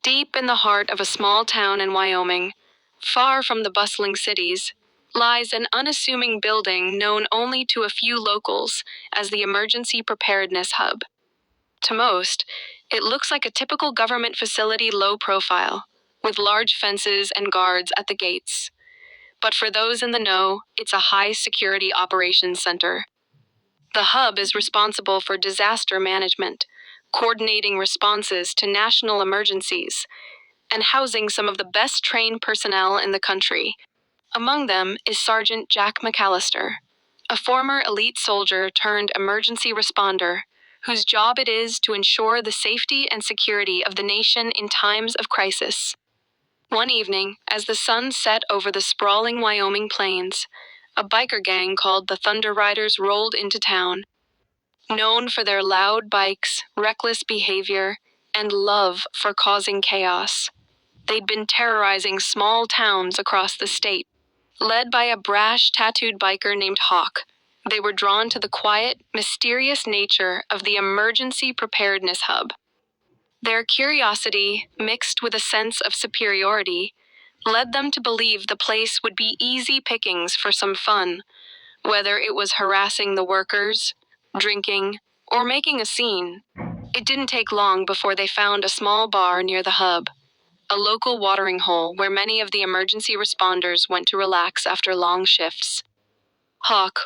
Deep in the heart of a small town in Wyoming, far from the bustling cities, lies an unassuming building known only to a few locals as the Emergency Preparedness Hub. To most, it looks like a typical government facility low profile, with large fences and guards at the gates. But for those in the know, it's a high-security operations center. The hub is responsible for disaster management, coordinating responses to national emergencies, and housing some of the best trained personnel in the country. Among them is Sergeant Jack McAllister, a former elite soldier turned emergency responder, whose job it is to ensure the safety and security of the nation in times of crisis. One evening, as the sun set over the sprawling Wyoming plains, a biker gang called the Thunder Riders rolled into town. Known for their loud bikes, reckless behavior, and love for causing chaos, they'd been terrorizing small towns across the state. Led by a brash, tattooed biker named Hawk, they were drawn to the quiet, mysterious nature of the Emergency Preparedness Hub. Their curiosity, mixed with a sense of superiority, led them to believe the place would be easy pickings for some fun, whether it was harassing the workers, drinking, or making a scene. It didn't take long before they found a small bar near the hub, a local watering hole where many of the emergency responders went to relax after long shifts. Hawk,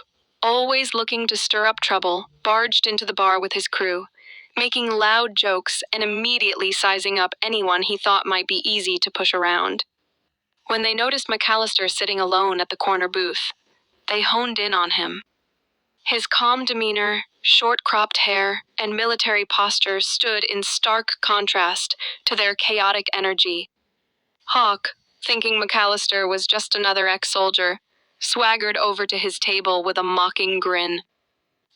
always looking to stir up trouble, barged into the bar with his crew, making loud jokes and immediately sizing up anyone he thought might be easy to push around. When they noticed McAllister sitting alone at the corner booth, they honed in on him. His calm demeanor, short-cropped hair, and military posture stood in stark contrast to their chaotic energy. Hawk, thinking McAllister was just another ex-soldier, swaggered over to his table with a mocking grin.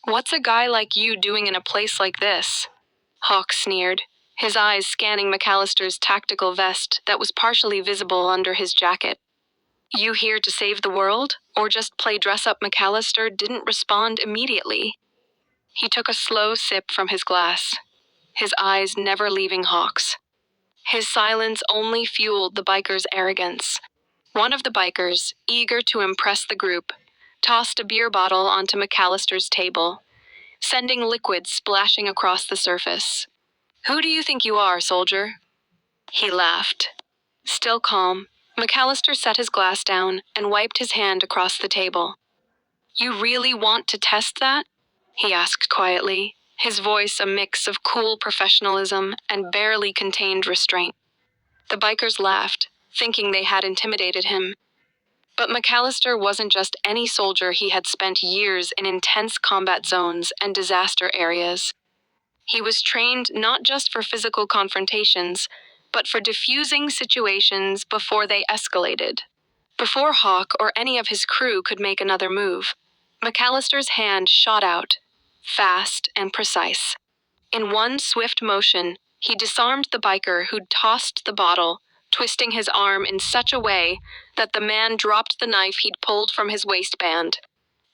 "What's a guy like you doing in a place like this?" Hawk sneered, his eyes scanning McAllister's tactical vest that was partially visible under his jacket. "You here to save the world, or just play dress-up?" McAllister didn't respond immediately. He took a slow sip from his glass, his eyes never leaving Hawk's. His silence only fueled the biker's arrogance. One of the bikers, eager to impress the group, tossed a beer bottle onto McAllister's table, sending liquid splashing across the surface. "Who do you think you are, soldier?" He laughed. Still calm, McAllister set his glass down and wiped his hand across the table. "You really want to test that?" he asked quietly, his voice a mix of cool professionalism and barely contained restraint. The bikers laughed, thinking they had intimidated him. But McAllister wasn't just any soldier. He had spent years in intense combat zones and disaster areas. He was trained not just for physical confrontations, but for diffusing situations before they escalated. Before Hawk or any of his crew could make another move, McAllister's hand shot out, fast and precise. In one swift motion, he disarmed the biker who'd tossed the bottle, twisting his arm in such a way that the man dropped the knife he'd pulled from his waistband.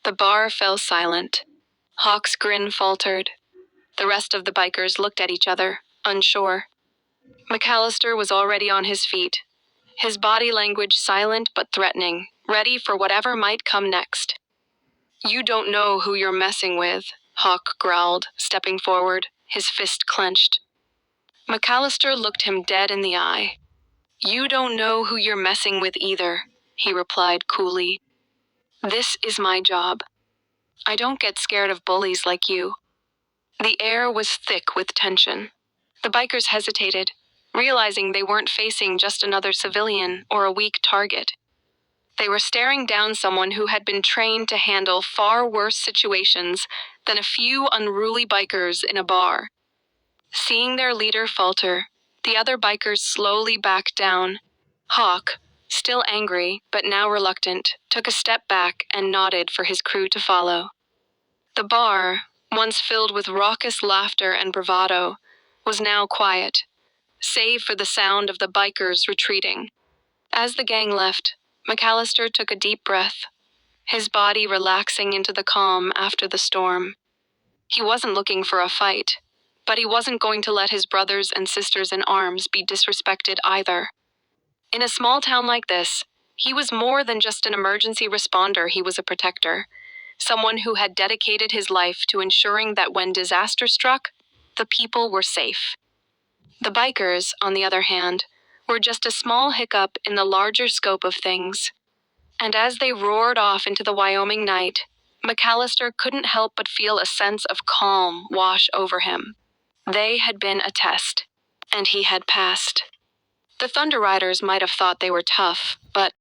The bar fell silent. Hawk's grin faltered. The rest of the bikers looked at each other, unsure. McAllister was already on his feet, his body language silent but threatening, ready for whatever might come next. "You don't know who you're messing with," Hawk growled, stepping forward, his fist clenched. McAllister looked him dead in the eye. "You don't know who you're messing with either," he replied coolly. "This is my job. I don't get scared of bullies like you." The air was thick with tension. The bikers hesitated, realizing they weren't facing just another civilian or a weak target. They were staring down someone who had been trained to handle far worse situations than a few unruly bikers in a bar. Seeing their leader falter, the other bikers slowly backed down. Hawk, still angry but now reluctant, took a step back and nodded for his crew to follow. The bar, once filled with raucous laughter and bravado, was now quiet, save for the sound of the bikers retreating. As the gang left, McAllister took a deep breath, his body relaxing into the calm after the storm. He wasn't looking for a fight, But he wasn't going to let his brothers and sisters in arms be disrespected either. In a small town like this, he was more than just an emergency responder, he was a protector. Someone who had dedicated his life to ensuring that when disaster struck, the people were safe. The bikers, on the other hand, were just a small hiccup in the larger scope of things. And as they roared off into the Wyoming night, McAllister couldn't help but feel a sense of calm wash over him. They had been a test, and he had passed. The Thunder Riders might have thought they were tough, but